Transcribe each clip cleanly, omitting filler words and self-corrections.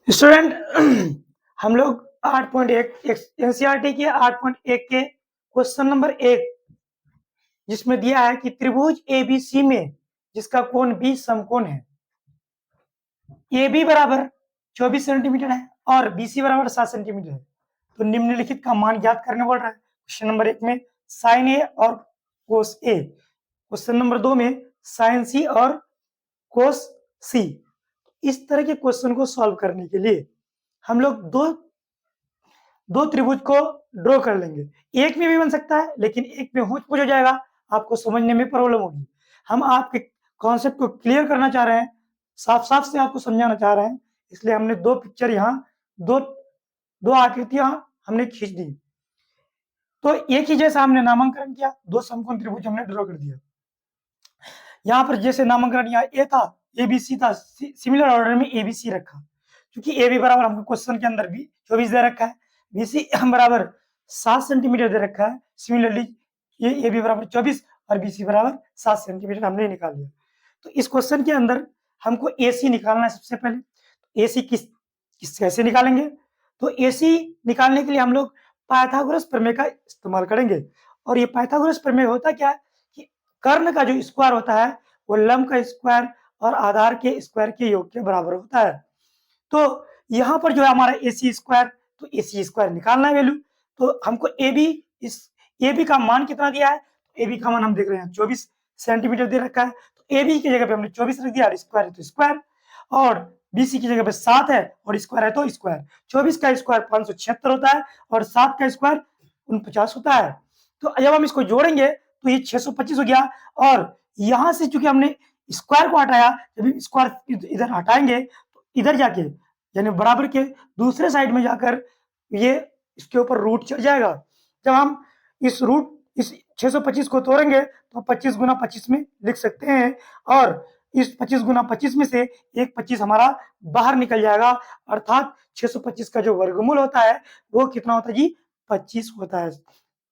Student हम लोग 8.1 NCERT के 8.1 के क्वेश्चन नंबर 1 जिसमें दिया है कि त्रिभुज एबीसी में जिसका कोण बी समकोण है, ए बी बराबर 24 सेंटीमीटर है और बीसी बराबर 7 सेंटीमीटर है, तो निम्नलिखित का मान ज्ञात करने बोल रहा है। क्वेश्चन नंबर 1 में साइन ए और कोस ए, क्वेश्चन नंबर 2 में साइन सी और कोस सी। इस तरह के क्वेश्चन को सॉल्व करने के लिए हम लोग दो त्रिभुज को ड्रॉ कर लेंगे। एक में भी बन सकता है, लेकिन एक में होच-पोच हो जाएगा, आपको समझने में प्रॉब्लम होगी। हम आपके कॉन्सेप्ट को क्लियर करना चाह रहे हैं, साफ-साफ से आपको समझाना चाह रहे हैं, इसलिए हमने 2 पिक्चर यहाँ, 2 आकृतियाँ हमने खींच दी। तो एक ही जैसा हमने नामकरण किया, 2 समकोण त्रिभुज हमने ड्रॉ कर दिया। यहाँ पर जैसे नामकरण यहाँ ए था, एबीसी था, सिमिलर ऑर्डर में एबीसी रखा, क्योंकि ए बी बराबर हमको क्वेश्चन के अंदर भी 24 दे रखा है, बीसी बराबर 7 सेंटीमीटर दे रखा है। सिमिलरली ये ए बी बराबर 24 और बीसी बराबर 7 सेंटीमीटर हमने निकाल लिया। तो इस क्वेश्चन के अंदर हमको एसी निकालना है सबसे पहले। एसी कैसे निकालेंगे? तो एसी निकालने के लिए हम लोग पाइथागोरस प्रमेय का इस्तेमाल करेंगे। और ये पाइथागोरस प्रमेय होता क्या है कि कर्ण का जो स्क्वायर होता है वो लंब का स्क्वायर और आधार के स्क्वायर के योग के बराबर होता है। तो यहाँ पर जो है हमारा एसी स्क्वायर, तो एसी स्क्वायर निकालना है वैल्यू। तो हमको ए बी का मान कितना दिया है? ए बी का मान हम देख रहे हैं 24 सेंटीमीटर दे रखा है, तो ए बी की जगह पे हमने 24 रख दिया और स्क्वायर है तो स्क्वायर, और बीसी की जगह पे 7 है और स्क्वायर है तो स्क्वायर। 24 का स्क्वायर 576 होता है और 7 का स्क्वायर 49 होता है। तो जब हम इसको जोड़ेंगे तो ये 625 हो गया, और यहाँ से चूंकि हमने स्क्वायर को हटाया, जब स्क्वायर इधर हटाएंगे तो इधर जाके यानी बराबर के दूसरे साइड में जाकर ये इसके ऊपर रूट चढ़ जाएगा। जब हम इस 625 को तोड़ेंगे तो 25 गुना 25 में लिख सकते हैं, और इस 25 गुना 25 में से एक 25 हमारा बाहर निकल जाएगा, अर्थात 625 का जो वर्गमूल होता है वो कितना होता है जी? 25 होता है।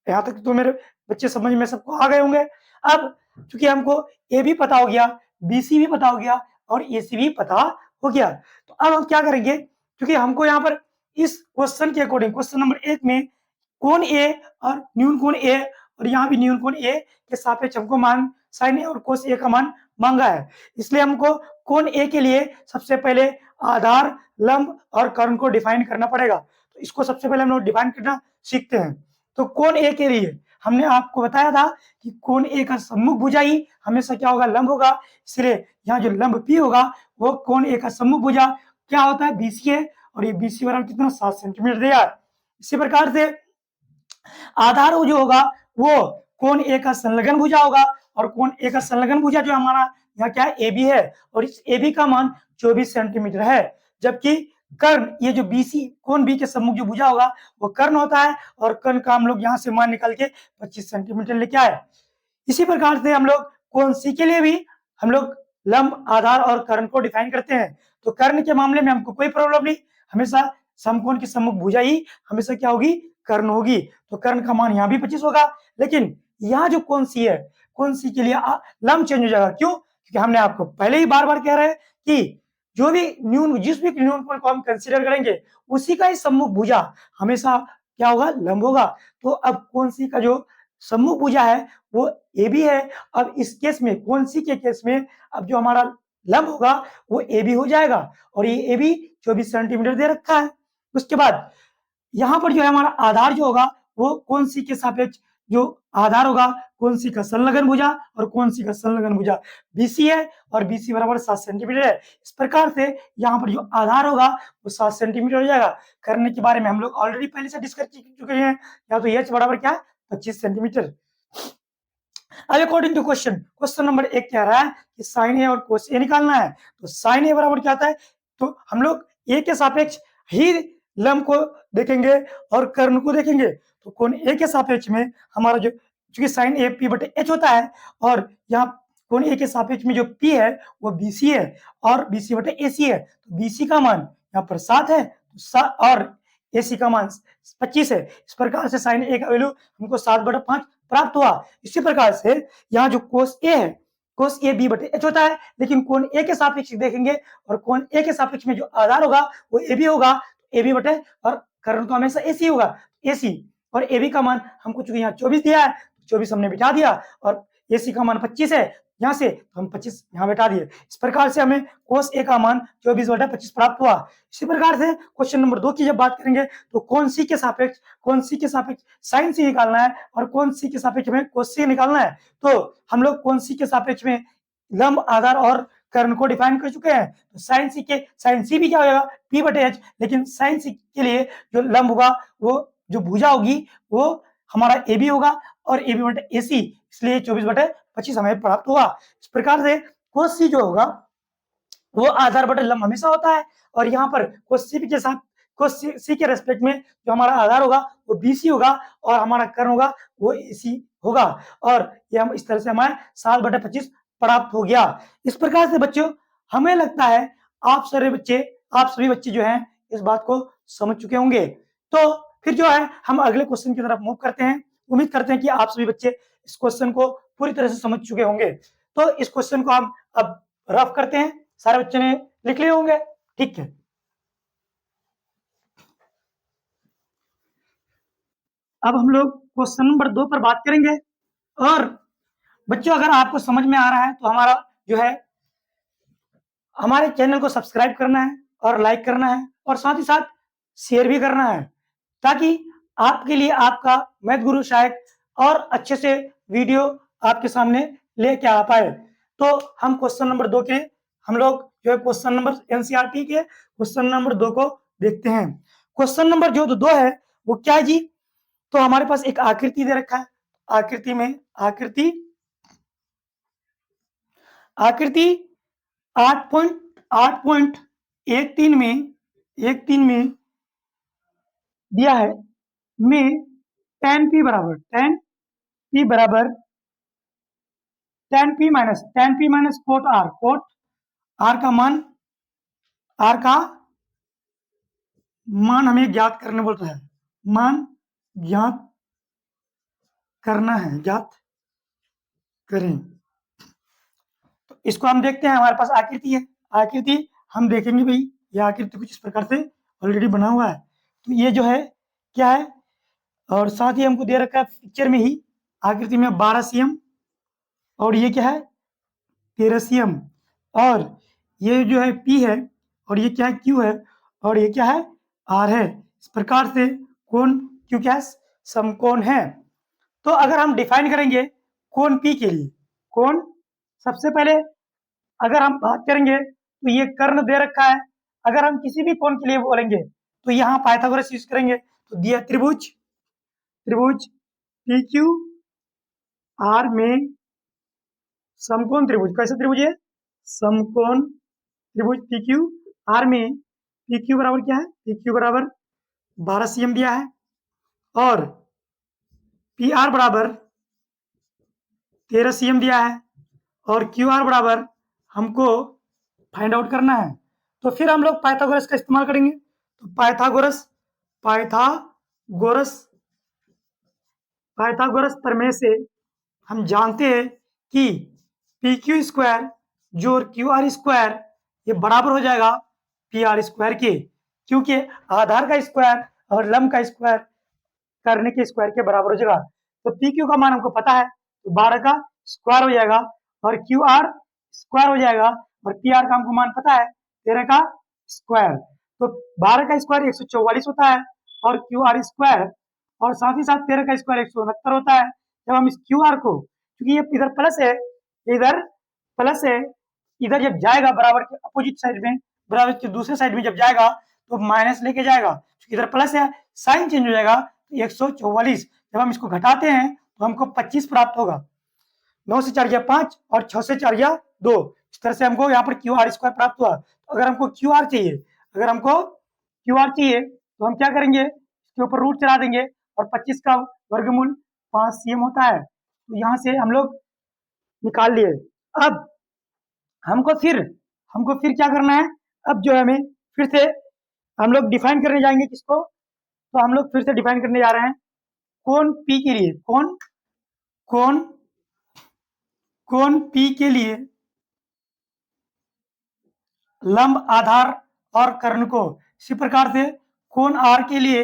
यहाँ तक तो मेरे बच्चे समझ में सबको आ गए होंगे। अब चूंकि हमको ए भी पता हो गया, बीसी भी पता हो गया और एसी भी पता हो गया, तो अब हम क्या करेंगे? क्योंकि हमको यहाँ पर इस क्वेश्चन के अकॉर्डिंग क्वेश्चन नंबर 1 में कोण ए और न्यून कोण ए, और यहाँ भी न्यून कोण ए के सापेक्ष हमको मान साइन ए और कोस ए का मान मांगा है। इसलिए हमको कोण ए के लिए सबसे पहले आधार, लंब और कर्ण को डिफाइन करना पड़ेगा। तो इसको सबसे पहले हम लोग डिफाइन करना सीखते हैं। तो कोण ए के लिए हमने आपको बताया था कि कोण ए का सम्मुख भुजा ही हमेशा क्या होगा? लंब होगा। इसलिए यहाँ जो लंब पी होगा वो कोण ए का सम्मुख भुजा क्या होता है? बीसी है, और ये बीसी बराबर कितना? 7 सेंटीमीटर दिया है। इसी प्रकार से आधार जो होगा वो कोण ए का संलग्न भुजा होगा, और कोण ए का संलग्न भुजा जो हमारा यहाँ क्या है? ए बी है, और इस ए बी का मान 24 सेंटीमीटर है। जबकि कर्ण, ये जो बीसी कोण बी के सम्मुख जो भुजा होगा वो कर्ण होता है, और कर्ण का हम लोग यहाँ से मान निकाल के 25 सेंटीमीटर लेके आए। इसी प्रकार से हम लोग कोण सी के लिए भी हम लोग लंब, आधार और कर्ण को डिफाइन करते हैं। तो कर्ण के मामले में हमको कोई प्रॉब्लम नहीं, हमेशा समकोण की सम्मुख भुजा ही हमेशा क्या होगी? कर्ण होगी। तो कर्ण का मान यहाँ भी 25 होगा, लेकिन यहाँ जो कोण सी है, कोण सी के लिए लंब चेंज हो जाएगा। क्यों? क्योंकि हमने आपको पहले ही बार-बार कह रहे हैं कि जिस भी न्यून कोण को हम कंसीडर करेंगे उसी का ही सम्मुख भुजा हमेशा क्या होगा? लंब होगा। तो अब कोण सी का जो सम्मुख भुजा है वो ए बी है। अब इस केस में कोण सी के केस में अब जो हमारा लंब होगा वो ए बी हो जाएगा, और ये ए बी 24 सेंटीमीटर दे रखा है। उसके बाद यहाँ पर जो है हमारा आधार जो होगा वो कोण सी के सापेक्ष जो आधार होगा, कोण सी का संलग्न भुजा, और कोण सी का संलग्न भुजा बीसी है, और बीसी बराबर 7 सेंटीमीटर है। इस प्रकार से यहाँ पर जो आधार होगा वो 7 सेंटीमीटर हो जाएगा। कर्ण के बारे में हम लोग ऑलरेडी पहले से डिस्कस कर चुके हैं। या तो एच बराबर क्या है? 25 सेंटीमीटर। अब अकॉर्डिंग टू क्वेश्चन नंबर 1 कह रहा है कि साइन ए और कोस ए निकालना है। तो साइन ए बराबर क्या आता है? तो हम लोग ए के सापेक्ष ही लंब को देखेंगे और कर्ण को देखेंगे। तो कोण ए के सापेक्ष में हमारा जो, चूंकि साइन ए पी बटे एच होता है, और यहाँ कोण ए के सापेक्ष में जो पी है वो बीसी है, और बीसी बटे एसी है। तो बीसी का मान यहाँ पर 7 है, और एसी का मान 25 है। इस प्रकार से साइन ए का वैल्यू हमको 7/5 प्राप्त हुआ। इसी प्रकार से यहाँ जो कोस ए है कोस ए बी बटे एच होता है, लेकिन कोण ए के सापेक्ष देखेंगे और कोण ए के सापेक्ष में जो आधार होगा वो ए बी होगा, ए बी बटे और कर्ण तो हमेशा ए सी होगा, ए सी। और ए बी का मान हमको चूंकि यहाँ 24 दिया है, 24 हमने बिठा दिया और ए सी का मान 25 है, यहाँ से तो हम 25 यहाँ बैठा दिए। इस प्रकार से हमें कोस ए का मान 24/25 प्राप्त हुआ। इसी प्रकार से क्वेश्चन नंबर 2 की जब बात करेंगे तो कौन सी के सापेक्ष साइन सी निकालना है और कौन सी के सापेक्ष में कोस सी निकालना है। तो हम लोग कौन सी के सापेक्ष में लंब, आधार और कर्ण को डिफाइन कर चुके हैं। तो साइन सी भी क्या हो जाएगा p/h, लेकिन साइन सी के लिए जो लंब होगा वो जो भुजा होगी वो हमारा ए बी होगा और ए बी बटे ए सी, इसलिए 24/25 हमें प्राप्त हुआ। इस प्रकार से कोस सी जो होगा वो आधार बटे लंब हमेशा होता है और यहाँ पर कोस सी के रेस्पेक्ट में जो हमारा आधार होगा वो BC होगा और हमारा कर्ण होगा वो AC होगा और ये हम इस तरह से हमारे 7/25 प्राप्त हो गया। इस प्रकार से बच्चों हमें लगता है आप सभी बच्चे जो हैं इस बात को समझ चुके होंगे। तो फिर जो है हम अगले क्वेश्चन की तरफ मूव करते हैं। उम्मीद करते हैं कि आप सभी बच्चे इस क्वेश्चन को पूरी तरह से समझ चुके होंगे। तो इस क्वेश्चन को हम अब रफ करते हैं। सारे बच्चों ने लिख लिए होंगे, ठीक है। अब हम लोग क्वेश्चन नंबर 2 पर बात करेंगे और बच्चों अगर आपको समझ में आ रहा है तो हमारा जो है हमारे चैनल को सब्सक्राइब करना है और लाइक करना है और साथ ही साथ शेयर भी करना है, ताकि आपके लिए आपका मैथ गुरु सहायक और अच्छे से वीडियो आपके सामने लेके आ पाए। तो हम क्वेश्चन नंबर 2 के हम लोग जो है क्वेश्चन नंबर एनसीईआरटी के क्वेश्चन नंबर 2 को देखते हैं। क्वेश्चन नंबर जो 2 है वो क्या है जी? तो हमारे पास एक आकृति दे रखा है। आकृति 8.13 में दिया है में tan p minus cot r का मान हमें ज्ञात करने बोलता है। मान ज्ञात करना है, ज्ञात करें। तो इसको हम देखते हैं। हमारे पास आकृति है, आकृति हम देखेंगे भाई यह आकृति कुछ इस प्रकार से ऑलरेडी बना हुआ है। तो ये जो है क्या है और साथ ही हमको दे रखा है पिक्चर में ही आकृति में 12 cm और ये क्या है 13 cm और ये जो है P है और ये क्या है Q है और ये क्या है R है। इस प्रकार से कोण Q क्या है समकोण है। तो अगर हम डिफाइन करेंगे कोण P के लिए, कोण सबसे पहले अगर हम बात करेंगे तो ये कर्ण दे रखा है। अगर हम किसी भी कोण के लिए बोलेंगे तो यहाँ पाइथागोरस यूज करेंगे। तो दिया त्रिभुज PQ R में समकोण त्रिभुज, कैसे त्रिभुज है समकोण त्रिभुज PQ R में PQ बराबर क्या है PQ बराबर 12 cm दिया है और PR बराबर 13 cm दिया है और QR बराबर हमको फाइंड आउट करना है। तो फिर हम लोग पाइथागोरस का इस्तेमाल करेंगे। तो पाइथागोरस प्रमेय से हम जानते हैं कि PQ स्क्वायर जोड़ QR स्क्वायर ये बराबर हो जाएगा PR स्क्वायर के, क्योंकि आधार का स्क्वायर और लंब का स्क्वायर करने के स्क्वायर के बराबर हो जाएगा। तो PQ का मान हमको पता है, तो 12 का स्क्वायर हो जाएगा और QR स्क्वायर हो जाएगा और PR का हमको मान पता है 13 का स्क्वायर। तो 12 का स्क्वायर 144 होता है और QR स्क्वायर और साथ ही साथ 13 का स्क्वायर 169 होता है। जब हम इस QR को, क्योंकि ये इधर प्लस है इधर जब जाएगा बराबर के अपोजिट साइड में, बराबर के दूसरे साइड में जब जाएगा तो माइनस लेके जाएगा, क्योंकि इधर प्लस है साइन चेंज हो जाएगा। तो 144 जब हम इसको घटाते हैं तो हमको 25 प्राप्त होगा। 9 से 4 गया 5 और 6 से 4 गया 2। इस तरह से हमको यहाँ पर QR स्क्वायर प्राप्त हुआ। तो अगर हमको QR चाहिए तो हम क्या करेंगे इसके ऊपर रूट चला देंगे और 25 का वर्गमूल 5 cm होता है। तो यहाँ से हम लोग निकाल लिए। अब हमको फिर क्या करना है, अब जो है हमें फिर से हम लोग डिफाइन करने जाएंगे किसको, तो हम लोग फिर से डिफाइन करने जा रहे हैं कोण P के लिए। कोण कोण P के लिए लंब, आधार और कर्ण को, इसी प्रकार से कोण R के लिए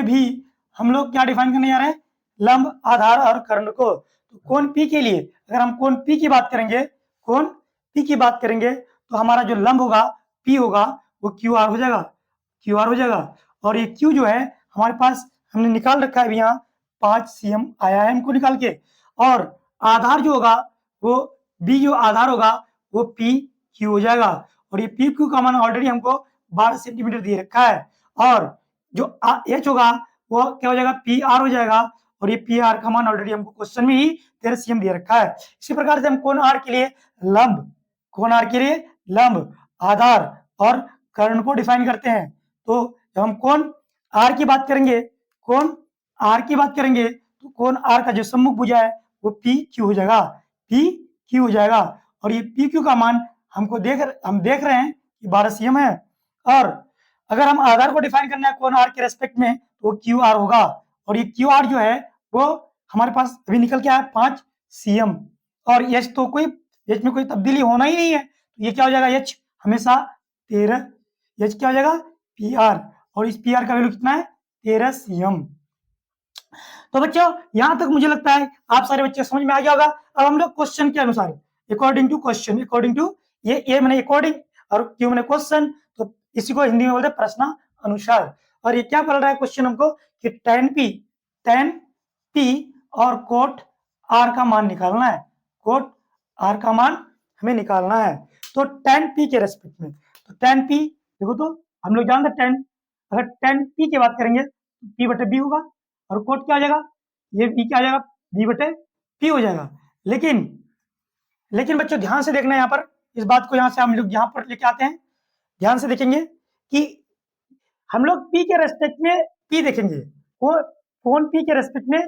भी हम लोग क्या डिफाइन करने जा रहे हैं, लंब, आधार और कर्ण को। तो कोण P के लिए अगर हम कोण P की बात करेंगे, कोण P की बात करेंगे तो हमारा जो लंब होगा P होगा वो QR हो जाएगा, QR हो जाएगा। और ये Q जो है हमारे पास हमने निकाल रखा है अभी यहाँ 5 cm आया है हमको निकाल के। और आधार जो होगा वो B जो आधार होगा वो PQ हो जाएगा। और ये PQ का मान ऑलरेडी हमको 12 सेंटीमीटर दे रखा है। और जो H होगा वो क्या हो जाएगा, PR हो जाएगा। और ये PR का मान ऑलरेडी हमको क्वेश्चन में ही 13 cm दे रखा है। इसी प्रकार से हम कोण R के लिए लंब, कोण R के लिए लंब, आधार और कर्ण को डिफाइन करते हैं। तो जब हम कोण R की बात करेंगे, कोण R की बात करेंगे तो कोण R का जो सम्मुख भुजा है वो PQ हो जाएगा, PQ हो जाएगा। और ये PQ का मान हम देख रहे हैं कि 12 cm है। और अगर हम आधार को डिफाइन करना है कोण R के रेस्पेक्ट में तो QR होगा। और ये QR जो है वो हमारे पास अभी निकल के आया 5 cm। और H तो H में कोई तब्दीली होना ही नहीं है, तो ये क्या हो जाएगा, H हमेशा 13, H क्या हो जाएगा, PR। और इस PR का वैल्यू कितना है, 13 cm। तो बच्चों यहां तक मुझे लगता है आप सारे बच्चे समझ में आ गया होगा। अब हम लोग क्वेश्चन के अनुसार, according to question, according to ये A मैंने अकॉर्डिंग और Q मैंने क्वेश्चन, तो इसी को हिंदी में बोलते हैं प्रश्न अनुसार। और ये क्या पढ़ रहा है क्वेश्चन हमको कि tan P और कोट R का मान निकालना है, कोट R का मान हमें निकालना है। तो tan P के रेस्पेक्ट में, तो tan P देखो, तो हम लोग जानते हैं अगर tan P की बात करेंगे तो P बटे B होगा। और कोट क्या आ जाएगा, ये B क्या आ जाएगा, B बटे P हो जाएगा। लेकिन बच्चों ध्यान से देखना है यहाँ पर, इस बात को यहाँ से हम लोग यहाँ पर लेके आते हैं, ध्यान से देखेंगे कि हम लोग P के रेस्पेक्ट में P देखेंगे, कोण P के रेस्पेक्ट में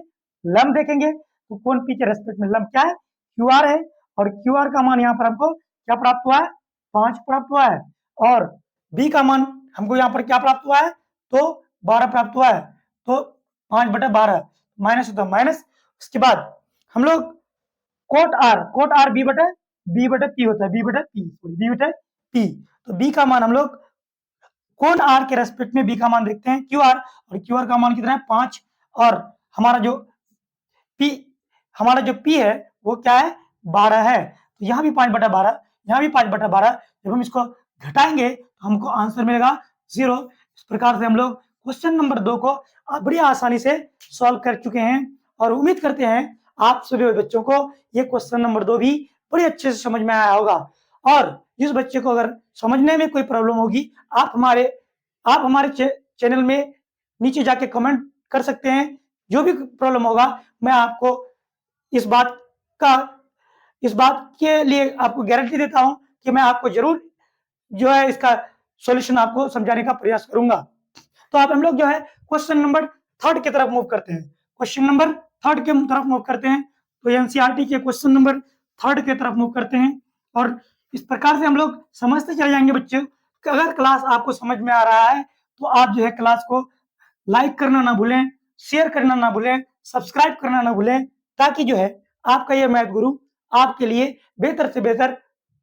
लंब देखेंगे। तो कोण P के रेस्पेक्ट में लंब क्या है, QR है। और QR का मान यहाँ पर हमको क्या प्राप्त हुआ है, 5 प्राप्त हुआ है। और B का मान हमको यहाँ पर क्या प्राप्त हुआ है, तो 12 प्राप्त हुआ है। तो 5/12 माइनस होता है माइनस। उसके बाद हम लोग कोट R B बटे P होता है, B बटे P। तो B का मान हम लोग कोण R के रेस्पेक्ट में B का मान देखते हैं QR, और QR का मान कितना है, 5। और हमारा जो P है वो क्या है, 12 है। तो यहाँ भी 5/12, यहाँ भी 5/12। जब हम इसको घटाएंगे तो हमको आंसर मिलेगा 0। इस प्रकार से हम लोग क्वेश्चन नंबर 2 को बड़ी आसानी से सॉल्व कर चुके हैं। और उम्मीद करते हैं आप सभी बच्चों को ये क्वेश्चन नंबर 2 भी बड़ी अच्छे से समझ में आया होगा। और जिस बच्चे को अगर समझने में कोई प्रॉब्लम होगी, आप हमारे चैनल में नीचे जाके कमेंट कर सकते हैं। जो भी प्रॉब्लम होगा मैं आपको इस बात के लिए आपको गारंटी देता हूं कि मैं आपको जरूर जो है इसका सॉल्यूशन आपको समझाने का प्रयास करूंगा। तो आप हम लोग जो है क्वेश्चन नंबर 3 की तरफ मूव करते हैं, क्वेश्चन नंबर 3 के तरफ मूव करते हैं। तो एनसीईआरटी के क्वेश्चन नंबर 3 की तरफ मूव करते हैं। और इस प्रकार से हम लोग समझते चले जाएंगे बच्चों कि अगर क्लास आपको समझ में आ रहा है तो आप जो है क्लास को लाइक करना ना भूलें, शेयर करना ना भूलें, सब्सक्राइब करना ना भूलें, ताकि जो है आपका ये मैथ गुरु आपके लिए बेहतर से बेहतर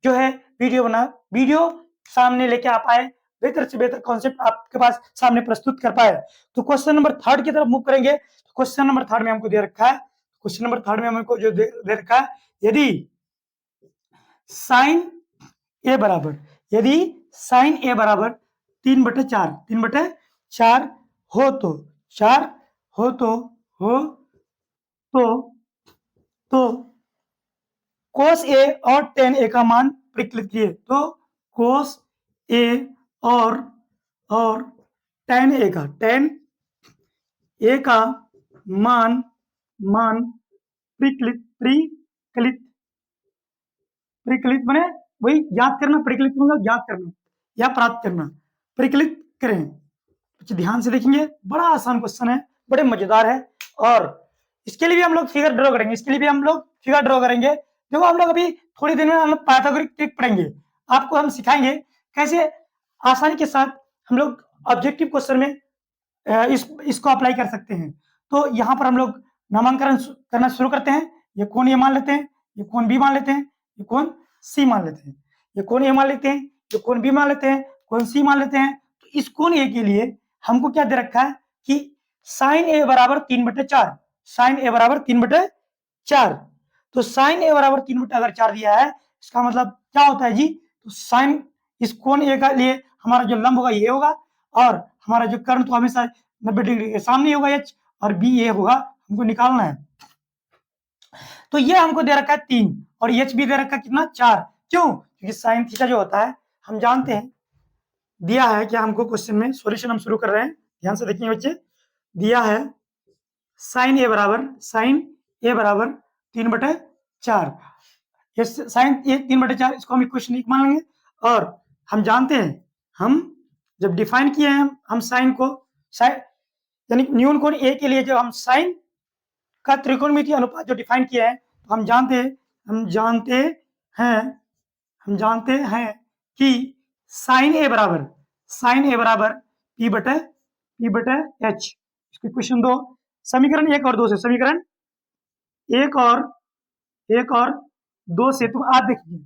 जो है वीडियो सामने लेके आ पाए, बेहतर से बेहतर कॉन्सेप्ट आपके पास सामने प्रस्तुत कर पाए। तो क्वेश्चन नंबर 3 की तरफ मूव करेंगे। क्वेश्चन नंबर 3 में हमको दे रखा है, क्वेश्चन नंबर 3 में हमको जो दे रखा है, यदि साइन ए बराबर 3/4 हो तो cos A और tan A का मान प्रकलित किए। तो cos A और tan A का मान प्रकलित माने वही याद करना, प्रकलित मतलब याद करना या प्राप्त करना, प्रकलित करें। तो ध्यान से देखेंगे, बड़ा आसान क्वेश्चन है, बड़े मजेदार है। और इसके लिए भी हम लोग फिगर ड्रॉ करेंगे। देखो हम लोग अभी थोड़ी देर में हम लोग पाइथागोरस ट्रिक पढ़ेंगे, आपको हम सिखाएंगे कैसे आसानी के साथ हम लोग ऑब्जेक्टिव क्वेश्चन में इसको अप्लाई कर सकते हैं। तो यहाँ पर हम लोग नामांकन करना शुरू करते हैं। ये कोण ए मान लेते हैं, ये कोण बी मान लेते हैं, ये कोण सी मान लेते हैं, ये कोण ए मान लेते हैं, ये कोण बी मान लेते हैं, कोण सी मान लेते हैं। तो इस कोण ए के लिए हमको क्या दे रखा है कि साइन ए बराबर 3/4, साइन ए बराबर 3/4। तो साइन ए बराबर 3/4 दिया है, इसका मतलब क्या होता है जी, तो साइन इस कोण ए का लिए हमारा जो लंब होगा ये होगा, और हमारा जो कर्ण तो हमेशा 90 डिग्री के सामने होगा एच, और बी ए होगा, हमको निकालना है। तो ये हमको दे रखा है 3 और एच भी दे रखा है कितना 4। क्यों? क्योंकि साइन थीटा जो होता है हम जानते हैं, दिया है कि हमको क्वेश्चन में सॉल्यूशन हम शुरू कर रहे हैं, ध्यान से देखिए बच्चे। दिया है साइन ए बराबर 3/4, ये साइन ए 3/4, इसको हम इक्वेशन 1 मान लेंगे। और हम जानते हैं, हम जब डिफाइन किए हैं हम साइन को, साइन यानी न्यून कोण ए के लिए जब हम साइन का त्रिकोणमितीय अनुपात जो डिफाइन किया है, तो हम जानते हैं कि साइन ए बराबर P/H। इसकी क्वेश्चन 2 समीकरण 1 और 2 से, समीकरण 1 और 2 से तुम आज देखिए,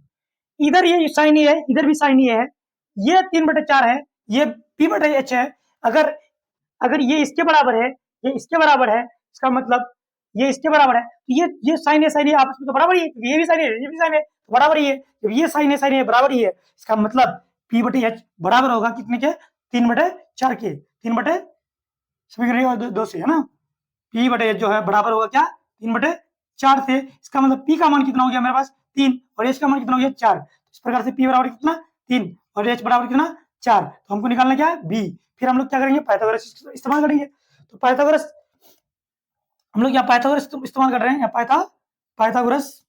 इधर ये साइन ए है, इधर भी साइन ए है, ये 3/4 है, ये P/H है। अगर ये इसके बराबर है, ये इसके बराबर है, इसका मतलब ये इसके बराबर है, तो ये साइन ए आपस में तो बराबर ही है, ये भी साइन है, ये भी साइन है, तो बराबर ही है। जब ये साइन ए बराबर ही है, इसका मतलब P/H बराबर होगा कितने के, 3/4 के, 3 समीकरण 2 से, है ना। P/H जो है बराबर होगा क्या, 3/4 से। इसका मतलब P का मान कितना हो गया मेरे पास 3, और H का मान कितना हो गया 4। इस प्रकार से P बराबर कितना 3 और H बराबर कितना 4। तो हमको निकालना क्या है B। फिर हम लोग क्या करेंगे, पाइथागोरस इस्तेमाल करेंगे। तो पाइथागोरस हम लोग यहाँ पाइथागोरस इस्तेमाल कर रहे हैं, पाइथागोरस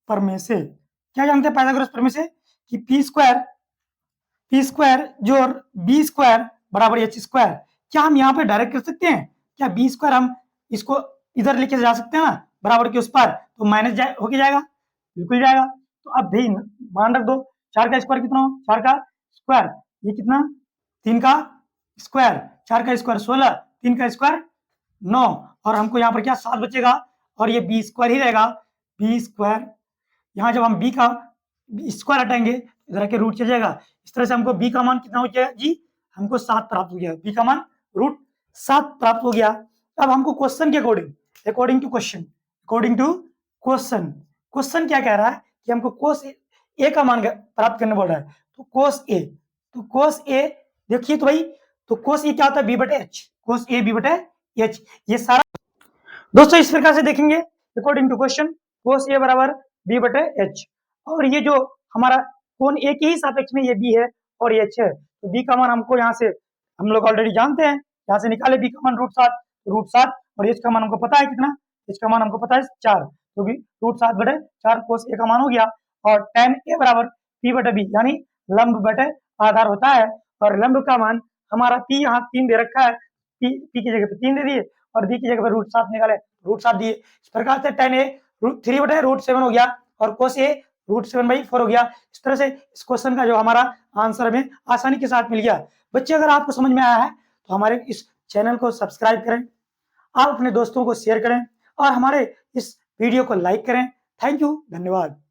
प्रमेय से क्या जानते हैं, पाइथागोरस प्रमेय से कि P स्क्वायर जोड़ B स्क्वायर बराबर H स्क्वायर। क्या हम यहाँ पे डायरेक्ट कर सकते हैं, क्या B स्क्वायर हम इसको इधर लेके जा सकते हैं ना, बराबर के उस पर, तो माइनस होके जाएगा, बिल्कुल जाएगा। तो अब भी मान रख दो, 4 का स्क्वायर कितना हो, 4 का स्क्वायर, ये कितना 3 का स्क्वायर, 4 का स्क्वायर 16, 3 का स्क्वायर 9, और हमको यहाँ पर क्या 7 बचेगा, और ये B स्क्वायर ही रहेगा, B स्क्वायर। यहाँ जब हम B का स्क्वायर हटाएंगे, इधर के रूट चल जाएगा। इस तरह से हमको B का मान कितना हो गया जी, हमको 7 प्राप्त हो गया, B का मान √7 प्राप्त हो गया। अब हमको क्वेश्चन के अकॉर्डिंग टू क्वेश्चन क्या कह रहा है कि हमको कोस ए का मान प्राप्त करने बोल रहा है। तो कोस ए देखिए, तो भाई तो कोस ए क्या होता है, B/H, कोस ए B/H। ये सारा दोस्तों इस प्रकार से देखेंगे अकॉर्डिंग टू क्वेश्चन, कोस ए बराबर B/H, और ये जो हमारा कोण ए के ही सापेक्ष में ये B है और H है। तो B का मान हमको यहाँ से हम लोग ऑलरेडी जानते हैं, यहाँ से निकाले B का मान √7, और H का मान हमको पता है कितना, H का मान हमको पता है 4, तो भी √7/4 कोस ए का मान हो गया। और tan A बराबर P/B, यानी लंब बटे आधार होता है, और लंब का मान हमारा P यहाँ 3 दे रखा है, P की जगह पे 3 दे दिए, और B की जगह पर √7 निकाले, √7 दिए। इस प्रकार से tan A 3/√7 हो गया, और cos A √7/4 हो गया। इस तरह से इस क्वेश्चन का जो हमारा आंसर हमें आसानी के साथ मिल गया। बच्चे अगर आपको समझ में आया है तो हमारे इस चैनल को सब्सक्राइब करें, आप अपने दोस्तों को शेयर करें, और हमारे इस वीडियो को लाइक करें। थैंक यू, धन्यवाद।